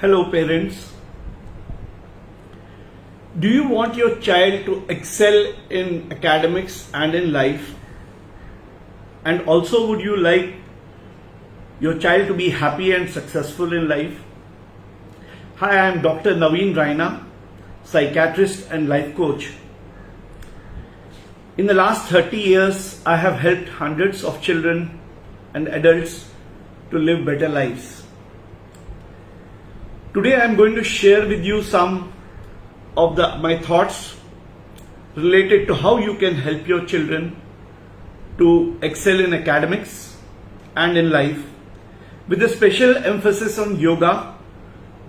Hello parents. Do you want your child to excel in academics and in life? And also would you like your child to be happy and successful in life? Hi, I am Dr. Naveen, Raina, psychiatrist and life coach. In the last 30 years, I have helped hundreds of children and adults to live better lives. Today I am going to share with you some of my thoughts related to how you can help your children to excel in academics and in life, with a special emphasis on yoga,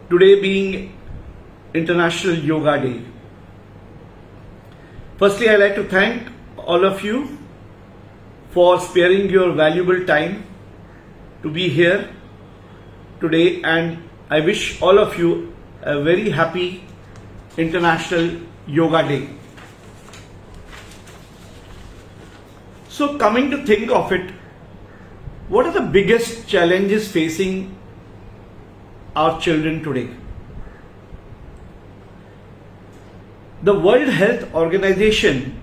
today being International Yoga Day. Firstly, I'd like to thank all of you for sparing your valuable time to be here today, and I wish all of you a very happy International Yoga Day. So, coming to think of it, what are the biggest challenges facing our children today? The World Health Organization,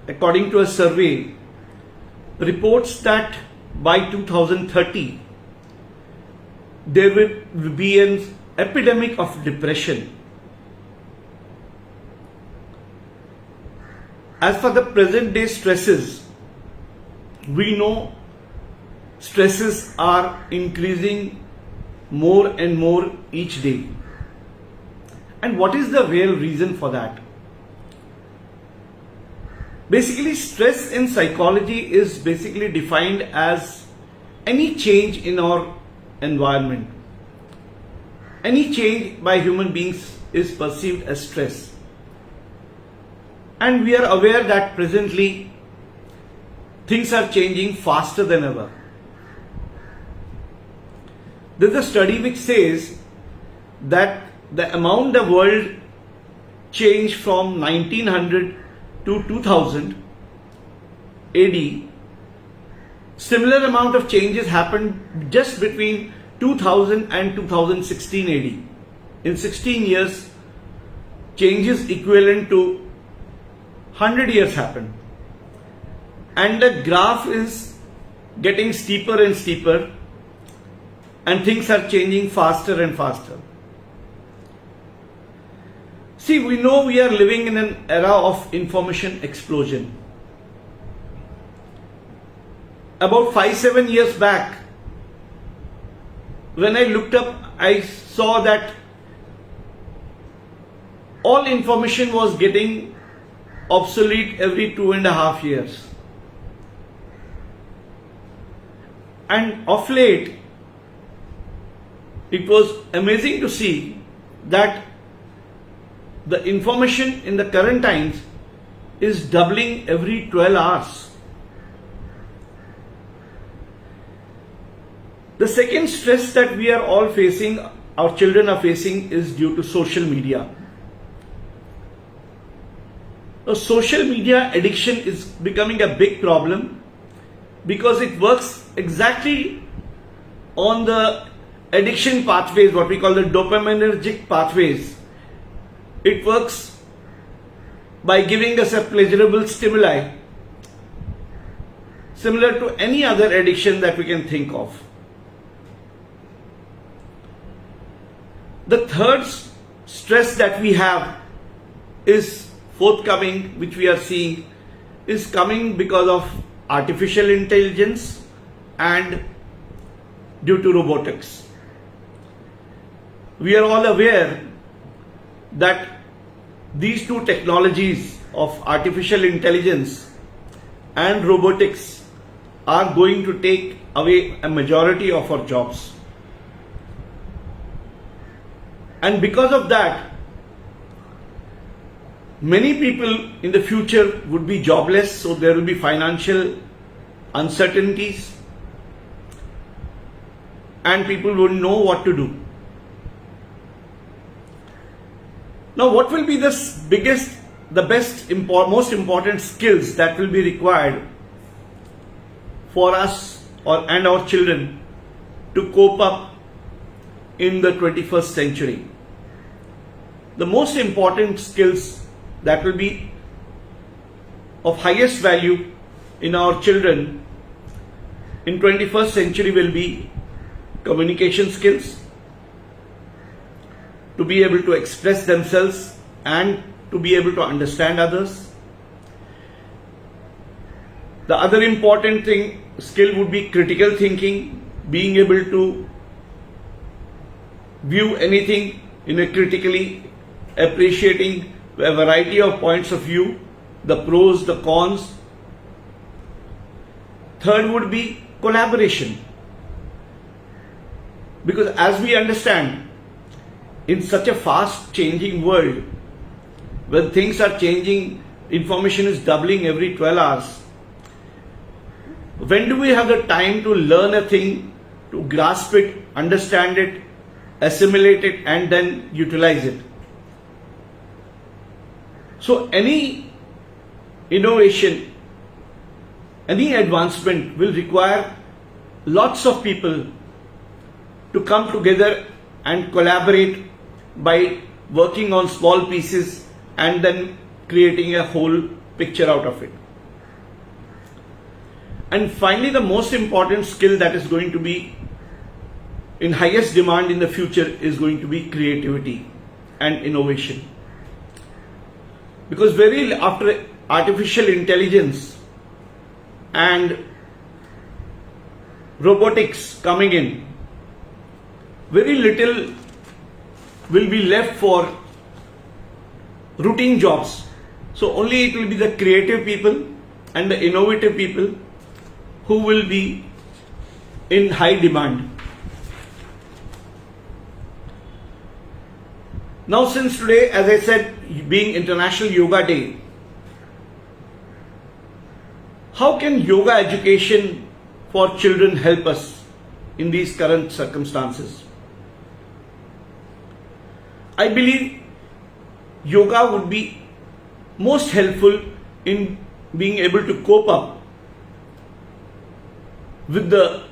according to a survey, reports that by 2030, there will be an epidemic of depression. As for the present day stresses, we know stresses are increasing more and more each day. And what is the real reason for that? Basically, stress in psychology is basically defined as any change in our environment. Any change by human beings is perceived as stress. And we are aware that presently things are changing faster than ever. There is a study which says that the amount the world changed from 1900 to 2000 AD, similar amount of changes happened just between 2000 and 2016 AD. In 16 years, changes equivalent to 100 years happened. And the graph is getting steeper and steeper, and things are changing faster and faster. See, we know we are living in an era of information explosion. About 5-7 years back, when I looked up, I saw that all information was getting obsolete every 2.5 years. And of late, it was amazing to see that the information in the current times is doubling every 12 hours. The second stress that we are all facing, our children are facing, is due to social media. The social media addiction is becoming a big problem because it works exactly on the addiction pathways, what we call the dopaminergic pathways. It works by giving us a pleasurable stimuli, similar to any other addiction that we can think of. The third stress that we have is forthcoming, which we are seeing, is coming because of artificial intelligence and due to robotics. We are all aware that these two technologies of artificial intelligence and robotics are going to take away a majority of our jobs. And because of that, many people in the future would be jobless, so there will be financial uncertainties and people wouldn't know what to do. Now, what will be the most important skills that will be required for us and our children to cope up in the 21st century. The most important skills that will be of highest value in our children in 21st century will be communication skills, to be able to express themselves and to be able to understand others. The other important skill would be critical thinking, being able to view anything in a critically, appreciating a variety of points of view, the pros, the cons. Third would be collaboration. Because as we understand, in such a fast changing world, when things are changing, information is doubling every 12 hours. When do we have the time to learn a thing, to grasp it, understand it, assimilate it, and then utilize it? So any innovation, any advancement will require lots of people to come together and collaborate by working on small pieces and then creating a whole picture out of it. And finally, the most important skill that is going to be in highest demand in the future is going to be creativity and innovation. Because very after artificial intelligence and robotics coming in, very little will be left for routine jobs. So only it will be the creative people and the innovative people who will be in high demand. Now, since today, as I said, being International Yoga Day, how can yoga education for children help us in these current circumstances? I believe yoga would be most helpful in being able to cope up with the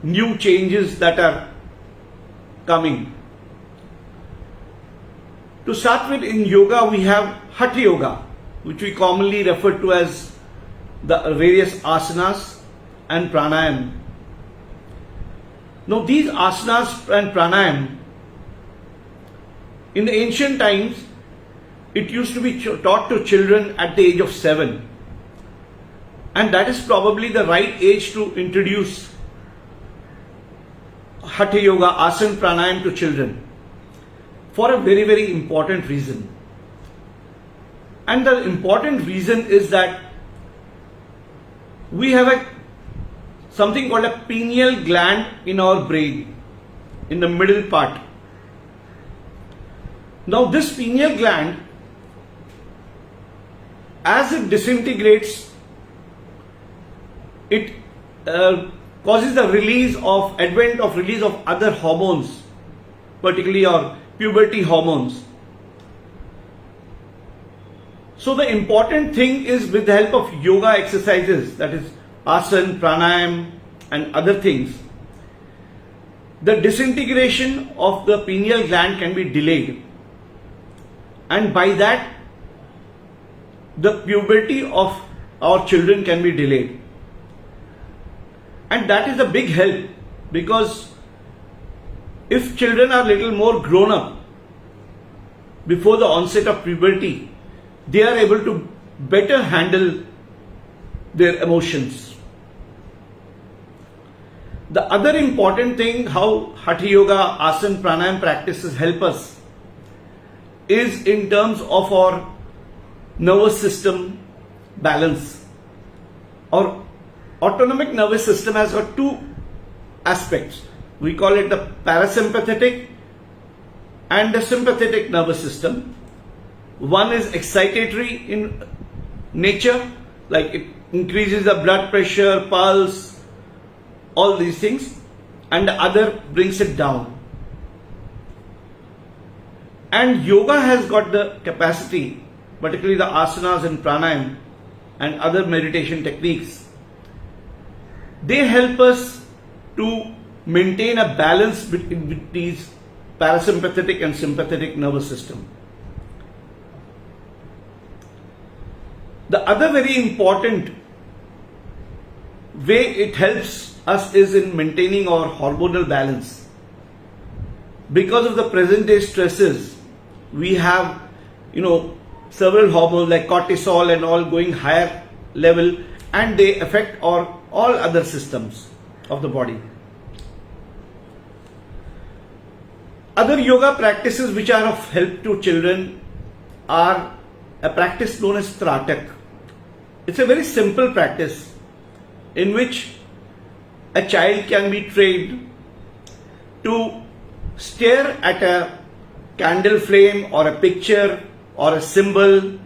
new changes that are coming. To start with, in yoga we have Hatha Yoga, which we commonly refer to as the various asanas and pranayam. Now these asanas and pranayam, in the ancient times, it used to be taught to children at the age of 7. And that is probably the right age to introduce Hatha Yoga, asana, pranayam to children, for a very, very important reason. And the important reason is that we have something called a pineal gland in our brain, in the middle part. Now this pineal gland, as it disintegrates, it causes the release of other hormones, particularly our puberty hormones. So the important thing is, with the help of yoga exercises, that is asana, pranayam and other things, the disintegration of the pineal gland can be delayed, and by that the puberty of our children can be delayed. And that is a big help, because if children are little more grown up before the onset of puberty, they are able to better handle their emotions. The other important thing how Hatha Yoga, asana, pranayam practices help us is in terms of our nervous system balance. Our autonomic nervous system has got two aspects. We call it the parasympathetic and the sympathetic nervous system. One is excitatory in nature, like it increases the blood pressure, pulse, all these things, and the other brings it down. And yoga has got the capacity, particularly the asanas and pranayam and other meditation techniques, they help us to maintain a balance between these parasympathetic and sympathetic nervous system. The other very important way it helps us is in maintaining our hormonal balance. Because of the present day stresses, we have, several hormones like cortisol and all going higher level, and they affect our all other systems of the body. Other yoga practices which are of help to children are a practice known as Stratek. It's a very simple practice in which a child can be trained to stare at a candle flame or a picture or a symbol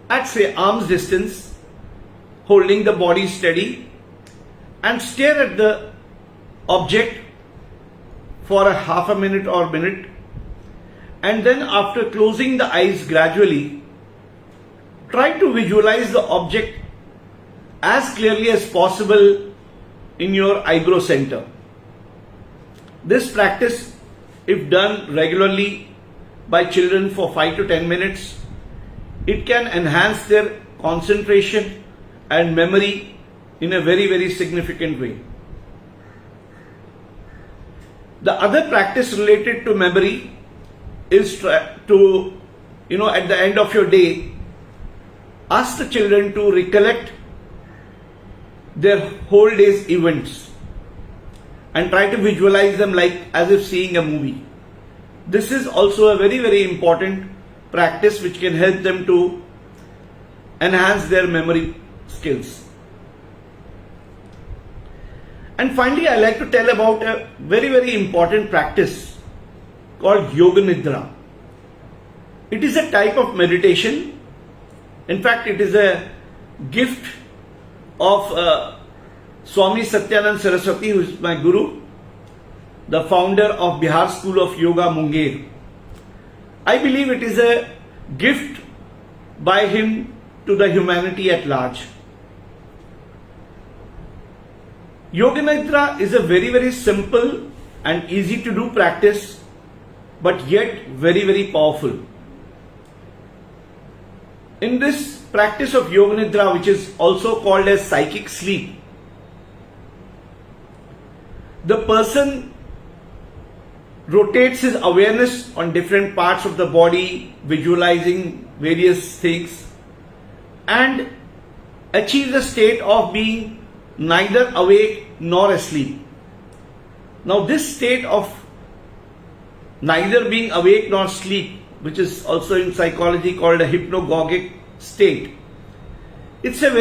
at, say, arm's distance, holding the body steady, and stare at the object for a half a minute or minute, and then after closing the eyes gradually, try to visualize the object as clearly as possible in your eyebrow center. This practice, if done regularly by children for 5 to 10 minutes, it can enhance their concentration and memory in a very, very significant way. The other practice related to memory is to, at the end of your day, ask the children to recollect their whole day's events and try to visualize them like as if seeing a movie. This is also a very, very important practice which can help them to enhance their memory skills. And finally, I like to tell about a very, very important practice called Yoga Nidra. It is a type of meditation. In fact, it is a gift of Swami Satyanand Saraswati, who is my guru, the founder of Bihar School of Yoga, Munger. I believe it is a gift by him to the humanity at large. Yoga Nidra is a very, very simple and easy to do practice, but yet very, very powerful. In this practice of Yoga Nidra, which is also called as psychic sleep, the person rotates his awareness on different parts of the body, visualizing various things, and achieves a state of being neither awake nor asleep. Now, this state of neither being awake nor asleep, which is also in psychology called a hypnagogic state, it's a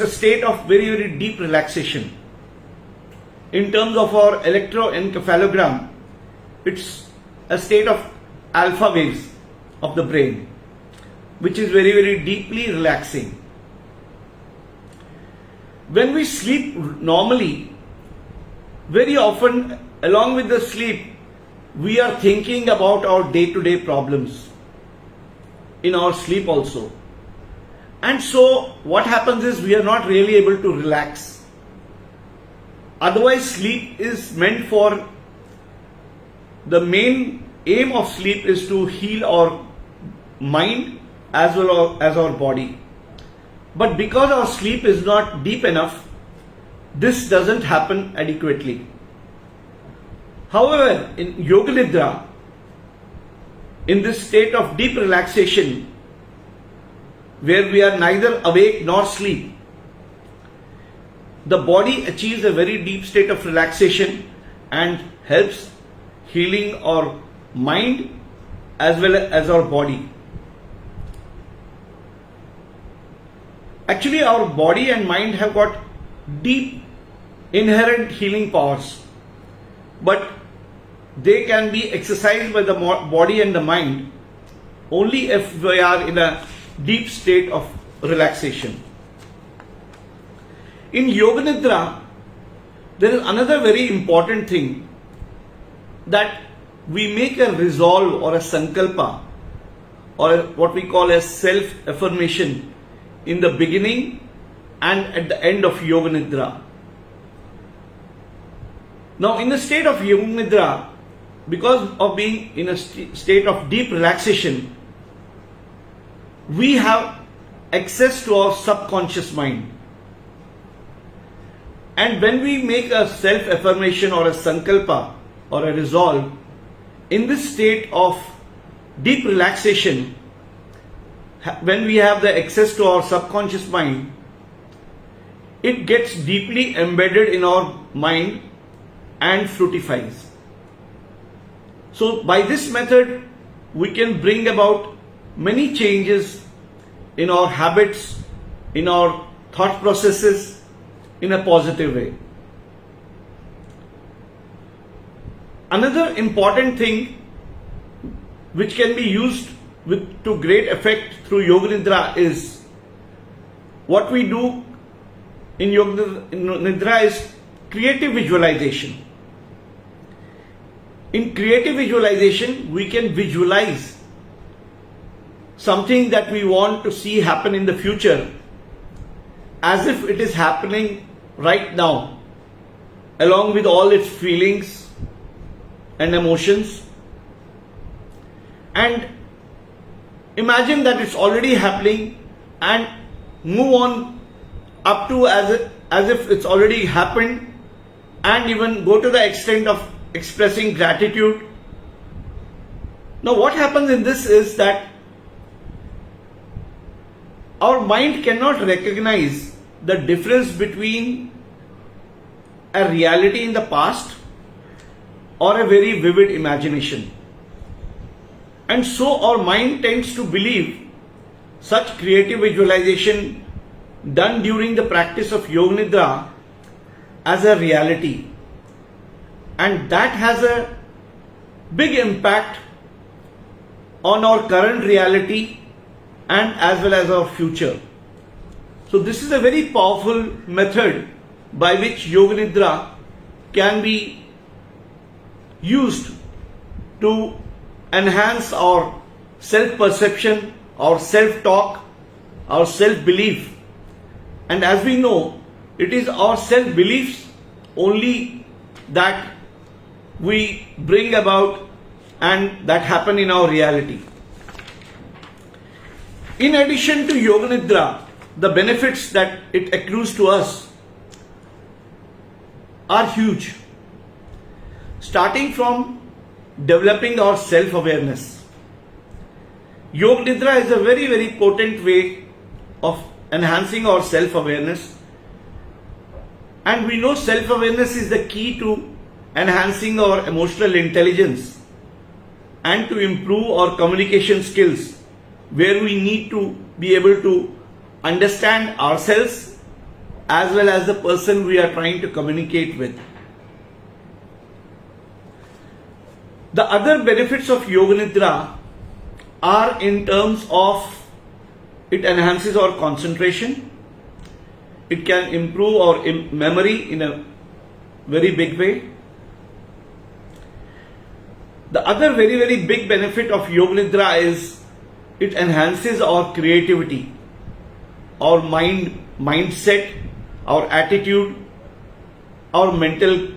state of very, very deep relaxation. In terms of our electroencephalogram, it's a state of alpha waves of the brain, which is very, very deeply relaxing. When we sleep normally, very often along with the sleep, we are thinking about our day-to-day problems in our sleep also. And so what happens is we are not really able to relax. Otherwise, sleep is meant for, the main aim of sleep is to heal our mind as well as our body. But because our sleep is not deep enough, this doesn't happen adequately. However, in Yoga Nidra, in this state of deep relaxation, where we are neither awake nor asleep, the body achieves a very deep state of relaxation and helps healing our mind as well as our body. Actually, our body and mind have got deep inherent healing powers, but they can be exercised by the body and the mind only if we are in a deep state of relaxation. In Yoga Nidra, there is another very important thing, that we make a resolve or a sankalpa or what we call as self-affirmation in the beginning and at the end of Yoga Nidra. Now, in the state of Yoga Nidra, because of being in a state of deep relaxation, we have access to our subconscious mind. And when we make a self affirmation or a sankalpa or a resolve, in this state of deep relaxation, when we have the access to our subconscious mind, it gets deeply embedded in our mind and fructifies. So by this method, we can bring about many changes in our habits, in our thought processes, in a positive way. Another important thing which can be used to great effect through Yoga Nidra is what we do in Yoga Nidra is creative visualization. In creative visualization, we can visualize something that we want to see happen in the future as if it is happening right now, along with all its feelings and emotions. And imagine that it's already happening and move on up to as if it's already happened, and even go to the extent of expressing gratitude. Now, what happens in this is that our mind cannot recognize the difference between a reality in the past or a very vivid imagination. And so our mind tends to believe such creative visualization done during the practice of Yoga Nidra as a reality. And that has a big impact on our current reality and as well as our future. So this is a very powerful method by which Yoga Nidra can be used to enhance our self-perception, our self-talk, our self-belief. And as we know, it is our self-beliefs only that we bring about and that happen in our reality. In addition to Yoga Nidra, the benefits that it accrues to us are huge. Starting from developing our self-awareness. Yoga Nidra is a very, very potent way of enhancing our self-awareness. And we know self-awareness is the key to enhancing our emotional intelligence and to improve our communication skills, where we need to be able to understand ourselves as well as the person we are trying to communicate with. The other benefits of Yoga Nidra are in terms of it enhances our concentration, it can improve our memory in a very big way. The other very, very big benefit of Yoga Nidra is it enhances our creativity, our mindset, our attitude, our mental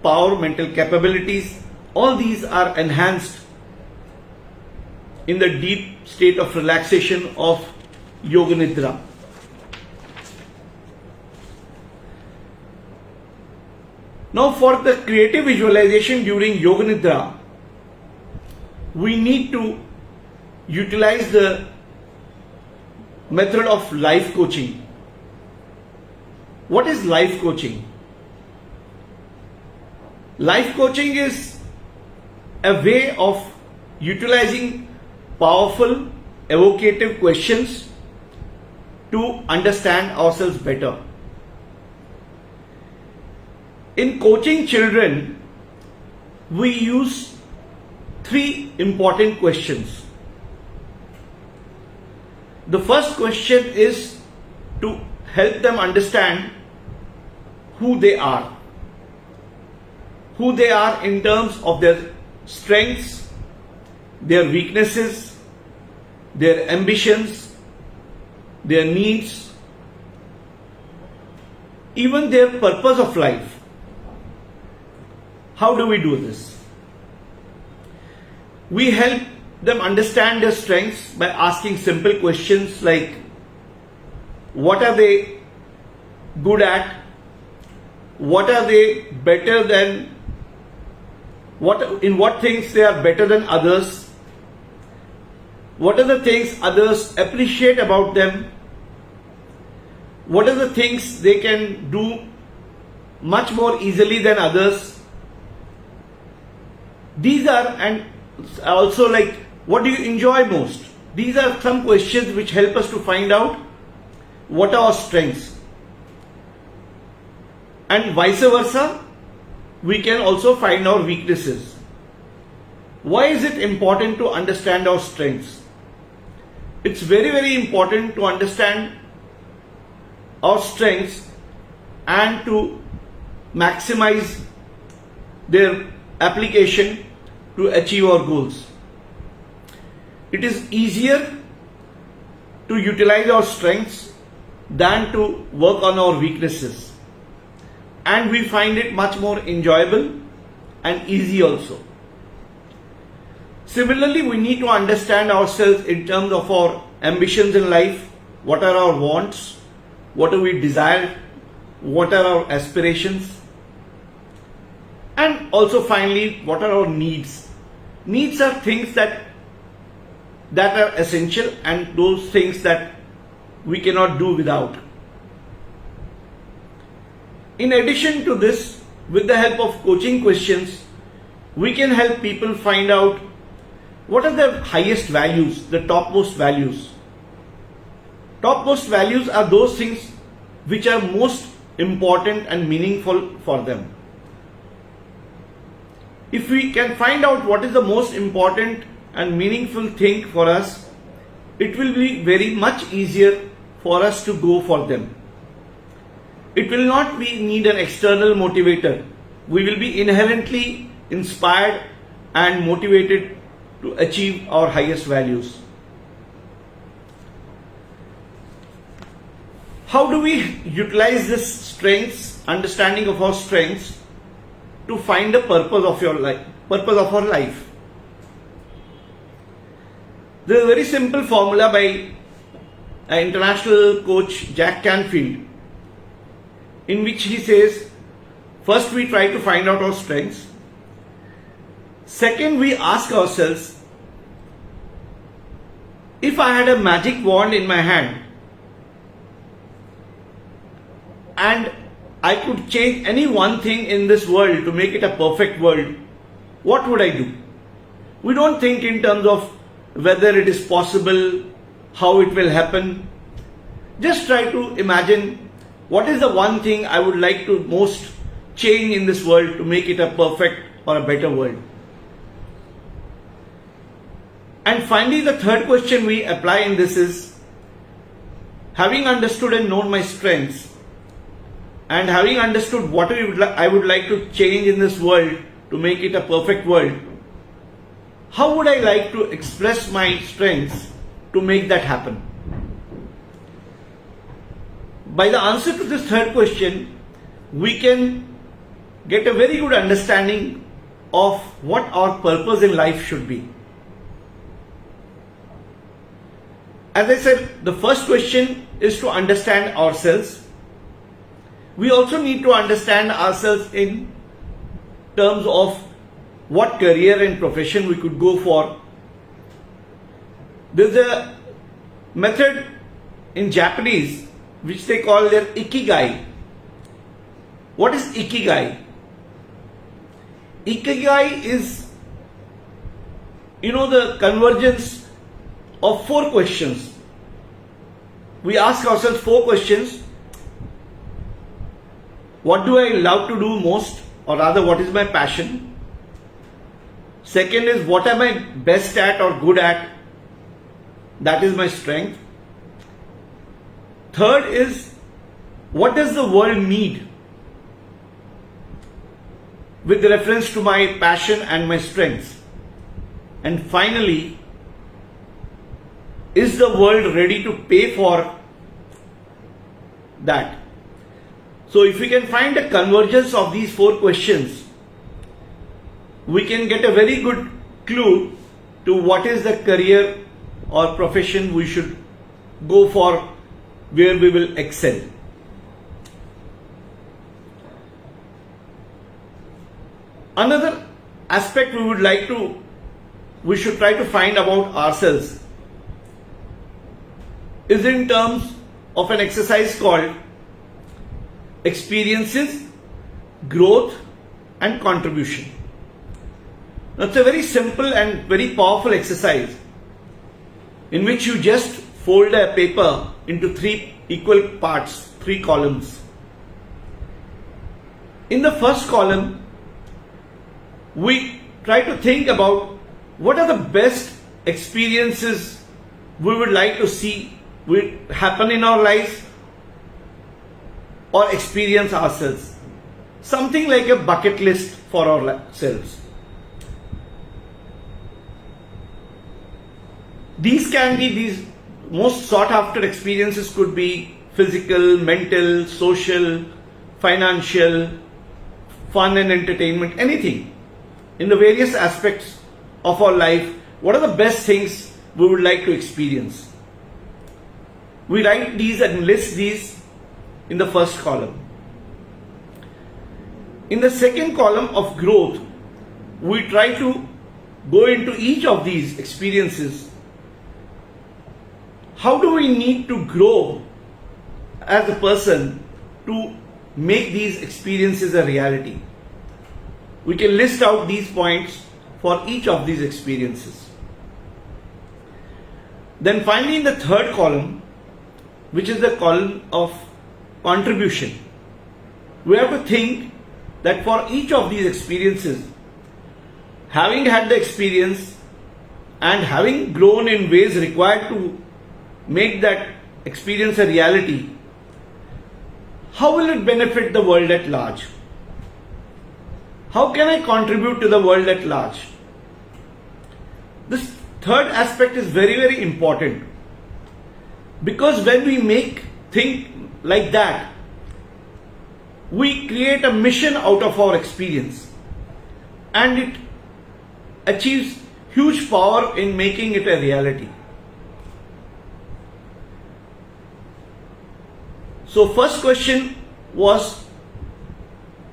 power, mental capabilities. All these are enhanced in the deep state of relaxation of Yoga Nidra. Now, for the creative visualization during Yoga Nidra, we need to utilize the method of life coaching. What is life coaching? Life coaching is a way of utilizing powerful, evocative questions to understand ourselves better. In coaching children, we use 3 important questions. The first question is to help them understand who they are. Who they are in terms of their strengths, their weaknesses, their ambitions, their needs, even their purpose of life. How do we do this? We help them understand their strengths by asking simple questions like, what are they good at? What are they better than? In what things they are better than others? What are the things others appreciate about them? What are the things they can do much more easily than others? These are, and also like, what do you enjoy most? These are some questions which help us to find out what are our strengths. And vice versa, we can also find our weaknesses. Why is it important to understand our strengths? It's very, very important to understand our strengths and to maximize their application to achieve our goals. It is easier to utilize our strengths than to work on our weaknesses, and we find it much more enjoyable and easy also. Similarly, we need to understand ourselves in terms of our ambitions in life. What are our wants? What do we desire? What are our aspirations? And also finally, what are our needs? Needs are things that are essential, and those things that we cannot do without. In addition to this, with the help of coaching questions, we can help people find out what are the highest values, the topmost values. Topmost values are those things which are most important and meaningful for them. If we can find out what is the most important and meaningful thing for us, it will be very much easier for us to go for them. It will not need an external motivator. We will be inherently inspired and motivated to achieve our highest values. How do we utilize this strengths, understanding of our strengths, to find the purpose of our life? There is a very simple formula by an international coach, Jack Canfield, in which he says, first we try to find out our strengths. Second, we ask ourselves, if I had a magic wand in my hand and I could change any one thing in this world to make it a perfect world, what would I do? We don't think in terms of whether it is possible, how it will happen. Just try to imagine, what is the one thing I would like to most change in this world to make it a perfect or a better world? And finally, the third question we apply in this is, having understood and known my strengths, and having understood what I would like to change in this world to make it a perfect world, how would I like to express my strengths to make that happen? By the answer to this third question, we can get a very good understanding of what our purpose in life should be. As I said, the first question is to understand ourselves. We also need to understand ourselves in terms of what career and profession we could go for. There's a method in Japanese which they call their ikigai. What is ikigai? Ikigai is, the convergence of 4 questions. We ask ourselves 4 questions. What do I love to do most, or rather what is my passion? Second is, what am I best at or good at? That is my strength. Third is, what does the world need with reference to my passion and my strengths? And finally, is the world ready to pay for that? So if we can find a convergence of these 4 questions, we can get a very good clue to what is the career or profession we should go for, where we will excel. Another aspect we should try to find about ourselves is in terms of an exercise called experiences, growth and contribution. Now, it's a very simple and very powerful exercise in which you just fold a paper into 3 equal parts, 3 columns. In the first column, we try to think about what are the best experiences we would like to see will happen in our lives or experience ourselves. Something like a bucket list for ourselves. These most sought after experiences could be physical, mental, social, financial, fun and entertainment, anything. In the various aspects of our life, what are the best things we would like to experience? We write these and list these in the first column. In the second column of growth, we try to go into each of these experiences. How do we need to grow as a person to make these experiences a reality? We can list out these points for each of these experiences. Then finally, in the third column, which is the column of contribution, we have to think that for each of these experiences, having had the experience and having grown in ways required to make that experience a reality, how will it benefit the world at large? How can I contribute to the world at large? This third aspect is very, very important, because when we think like that, we create a mission out of our experience and it achieves huge power in making it a reality. So first question was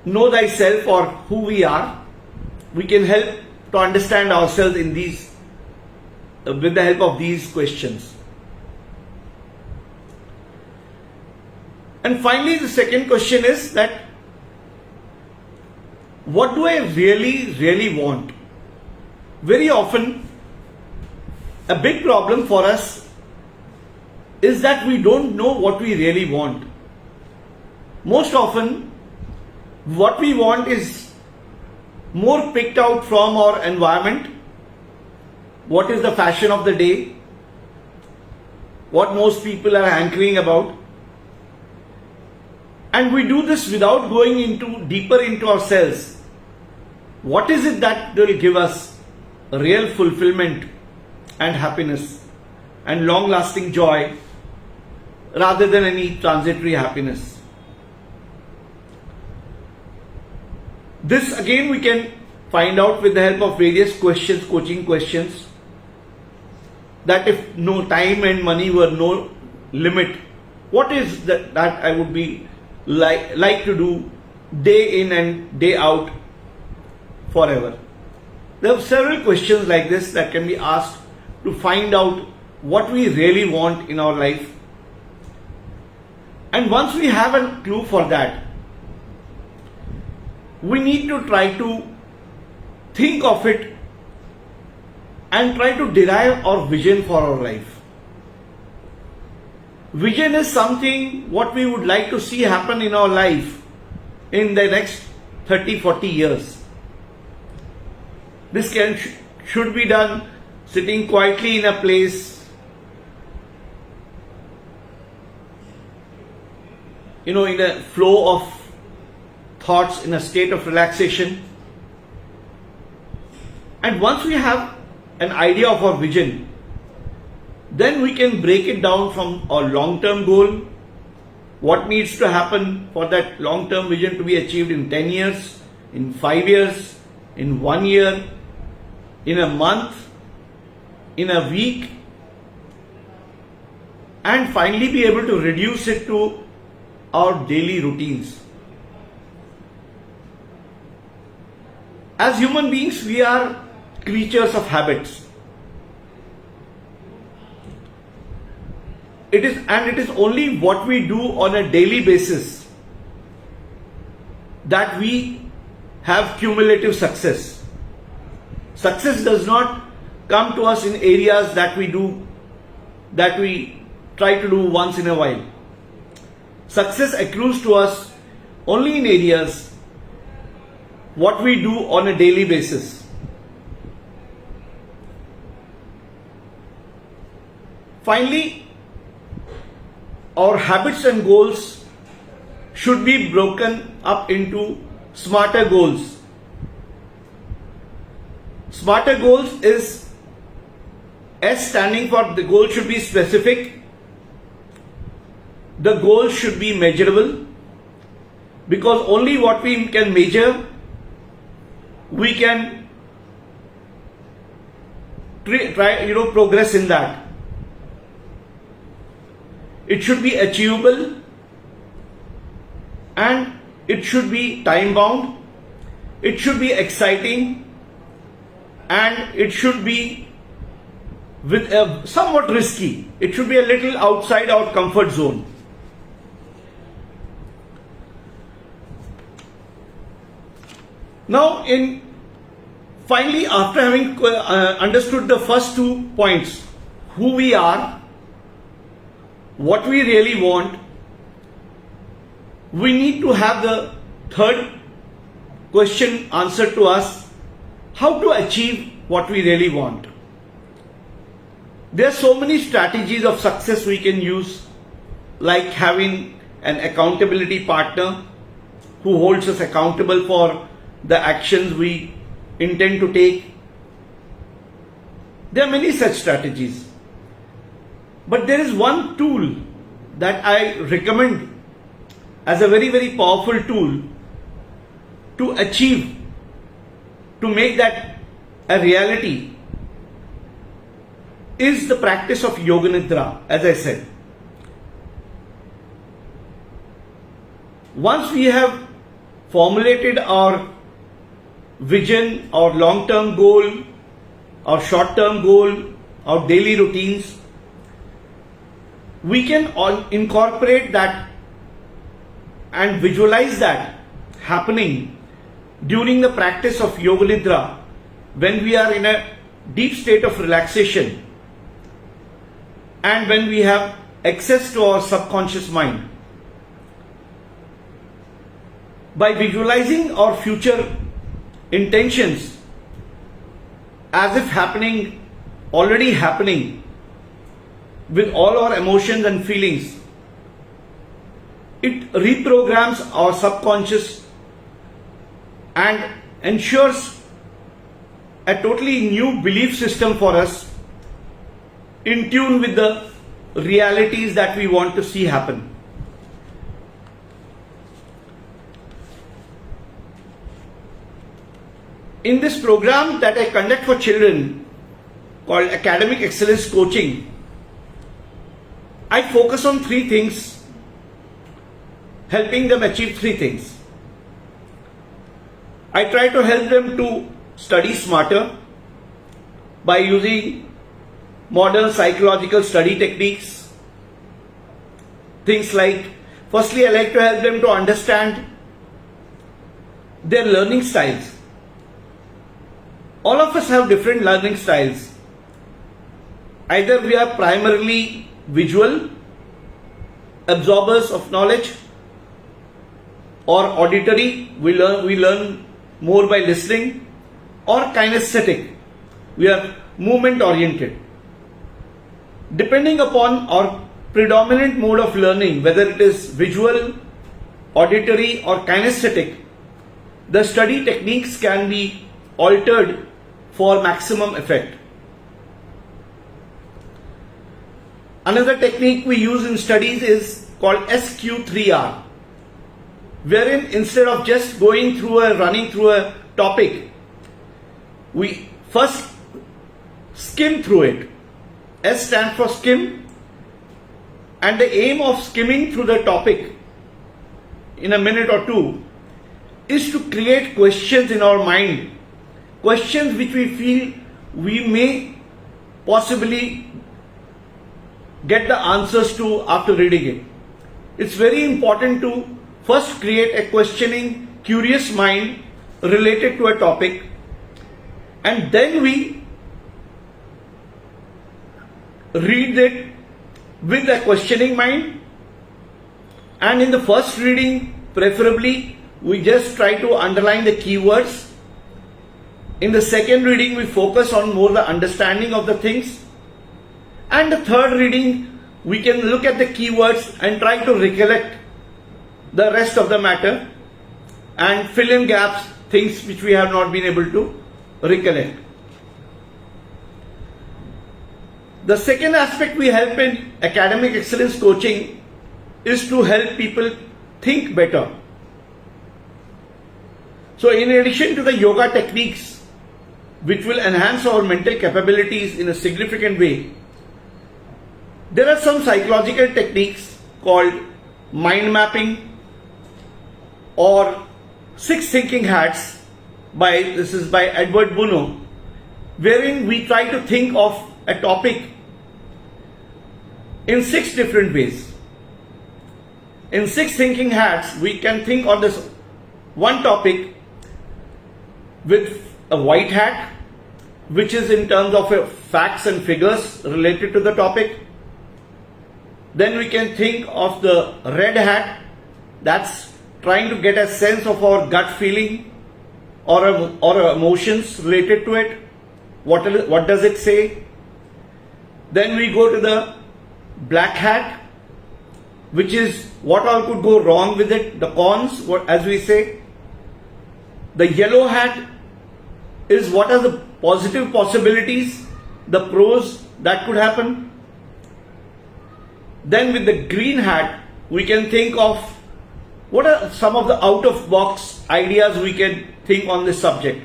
know thyself, or who we are. We can help to understand ourselves in these with the help of these questions. And finally, the second question is that what do I really want? Very often, a big problem for us is that we don't know what we really want. Most often, what we want is more picked out from our environment. What is the fashion of the day? What most people are hankering about. And we do this without going deeper into ourselves. What is it that will give us real fulfillment and happiness and long-lasting joy rather than any transitory happiness? This again we can find out with the help of various questions, coaching questions, that if no time and money were no limit, what is that I would be like to do day in and day out forever? There are several questions like this that can be asked to find out what we really want in our life. And once we have a clue for that, we need to try to think of it and try to derive our vision for our life. Vision is something what we would like to see happen in our life in the next 30-40 years. This should be done sitting quietly in a place, in a flow of thoughts, in a state of relaxation. And once we have an idea of our vision, then we can break it down from our long-term goal, what needs to happen for that long-term vision to be achieved in 10 years, in 5 years, in 1 year, in a month, in a week, and finally be able to reduce it to our daily routines. As human beings, we are creatures of habits. It is only what we do on a daily basis that we have cumulative success. Success does not come to us in areas that we try to do once in a while. Success accrues to us only in areas what we do on a daily basis. Finally, our habits and goals should be broken up into smarter goals. Smarter goals is S standing for the goal should be specific. The goal should be measurable, because only what we can measure, we can progress in that. It should be achievable, and it should be time bound. It should be exciting, and it should be somewhat risky. It should be a little outside our comfort zone. Now, finally, after having understood the first 2 points, who we are, what we really want, we need to have the third question answered to us: how to achieve what we really want. There are so many strategies of success we can use, like having an accountability partner who holds us accountable for the actions we intend to take. There are many such strategies. But there is one tool that I recommend as a very, very powerful tool to achieve, to make that a reality, is the practice of Yoga Nidra, as I said. Once we have formulated our vision, our long-term goal, our short-term goal, our daily routines, we can incorporate that and visualize that happening during the practice of Yoga Nidra, when we are in a deep state of relaxation and when we have access to our subconscious mind. By visualizing our future intentions as if already happening, with all our emotions and feelings, it reprograms our subconscious and ensures a totally new belief system for us, in tune with the realities that we want to see happen. In this program that I conduct for children, called Academic Excellence Coaching, I focus on 3 things, helping them achieve 3 things. I try to help them to study smarter by using modern psychological study techniques. Things like, firstly, I like to help them to understand their learning styles. All of us have different learning styles. Either we are primarily visual absorbers of knowledge, or auditory, we learn more by listening, or kinesthetic, we are movement oriented. Depending upon our predominant mode of learning, whether it is visual, auditory or kinesthetic, the study techniques can be altered for maximum effect. Another technique we use in studies is called SQ3R, wherein instead of just running through a topic, we first skim through it. S stands for skim, and the aim of skimming through the topic in a minute or two is to create questions in our mind, questions which we feel we may possibly get the answers to after reading it. It's very important to first create a questioning, curious mind related to a topic, and then we read it with a questioning mind. And in the first reading, preferably, we just try to underline the keywords. In the second reading, we focus on more the understanding of the things. And the third reading, we can look at the keywords and try to recollect the rest of the matter and fill in gaps, things which we have not been able to recollect. The second aspect we help in academic excellence coaching is to help people think better. So in addition to the yoga techniques which will enhance our mental capabilities in a significant way, there are some psychological techniques called mind mapping or 6 thinking hats by Edward Buno, wherein we try to think of a topic in 6 different ways. In 6 thinking hats, we can think on this one topic with a white hat, which is in terms of facts and figures related to the topic. Then we can think of the red hat, that's trying to get a sense of our gut feeling or emotions related to it. What does it say? Then we go to the black hat, which is what all could go wrong with it, the cons, as we say. The yellow hat is what are the positive possibilities, the pros that could happen. Then with the green hat, we can think of what are some of the out-of-box ideas we can think on this subject.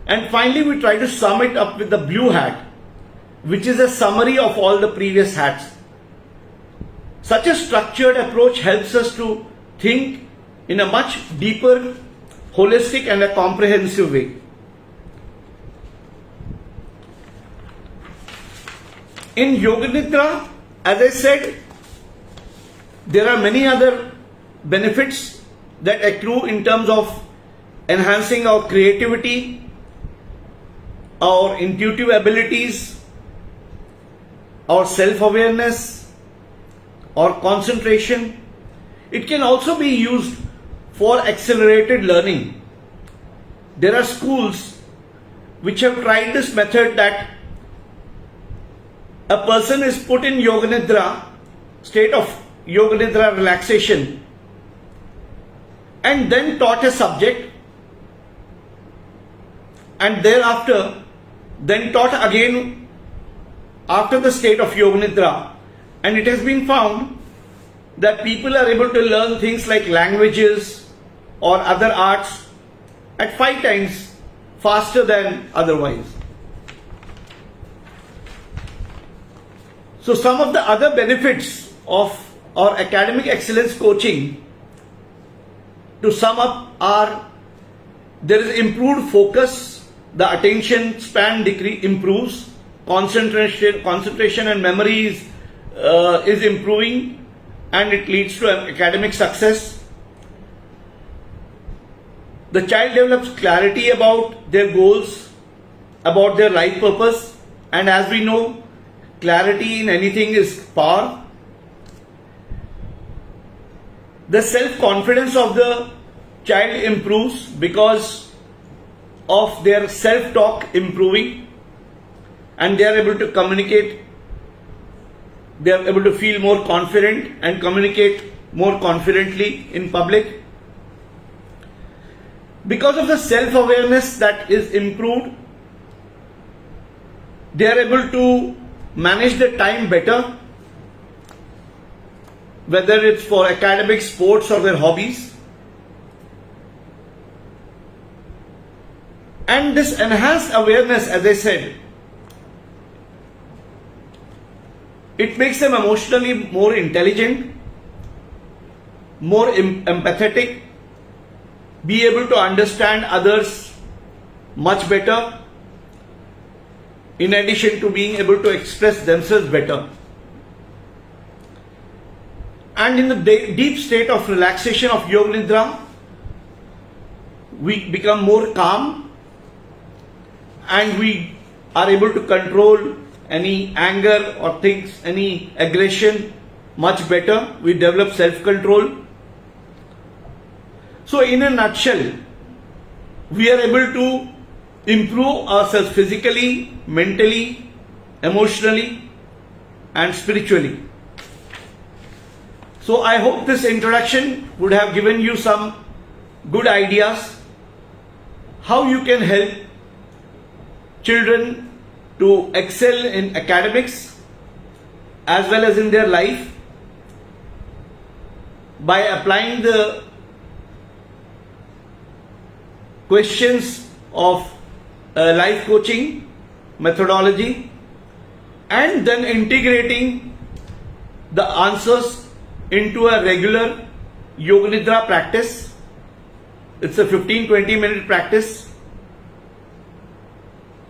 And finally, we try to sum it up with the blue hat, which is a summary of all the previous hats. Such a structured approach helps us to think in a much deeper, holistic and a comprehensive way. In Yoga Nidra, as I said, there are many other benefits that accrue in terms of enhancing our creativity, our intuitive abilities, our self-awareness, or concentration. It can also be used for accelerated learning. There are schools which have tried this method that a person is put in Yoga Nidra, state of Yoga Nidra relaxation, and then taught a subject, and thereafter then taught again after the state of Yoga Nidra. And it has been found that people are able to learn things like languages or other arts at 5 times faster than otherwise. So some of the other benefits of our academic excellence coaching, to sum up, are there is improved focus, the attention span improves, concentration and memory is improving, and it leads to academic success. The child develops clarity about their goals, about their life purpose, and as we know, clarity in anything is power. The self-confidence of the child improves because of their self-talk improving, and they are able to communicate, they are able to feel more confident and communicate more confidently in public. Because of the self-awareness that is improved, they are able to manage the time better, whether it's for academic, sports or their hobbies. And this enhanced awareness, as I said, it makes them emotionally more intelligent, more empathetic, be able to understand others much better, in addition to being able to express themselves better. And in the deep state of relaxation of Yoga Nidra, we become more calm and we are able to control any anger or things, any aggression much better. We develop self-control. So in a nutshell, we are able to improve ourselves physically, mentally, emotionally and spiritually. So I hope this introduction would have given you some good ideas how you can help children to excel in academics as well as in their life by applying the questions of life coaching methodology and then integrating the answers into a regular Yoga Nidra practice. It's a 15-20 minute practice.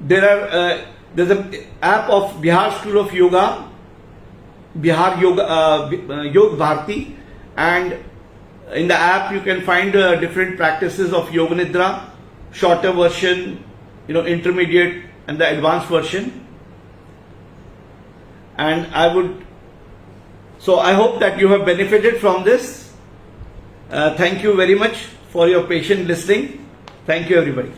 There's an app of Bihar School of Yoga, Bihar Yoga Yog Bharti, and in the app you can find different practices of Yoga Nidra, shorter version, intermediate and the advanced version. And I hope that you have benefited from this. Thank you very much for your patient listening. Thank you, everybody.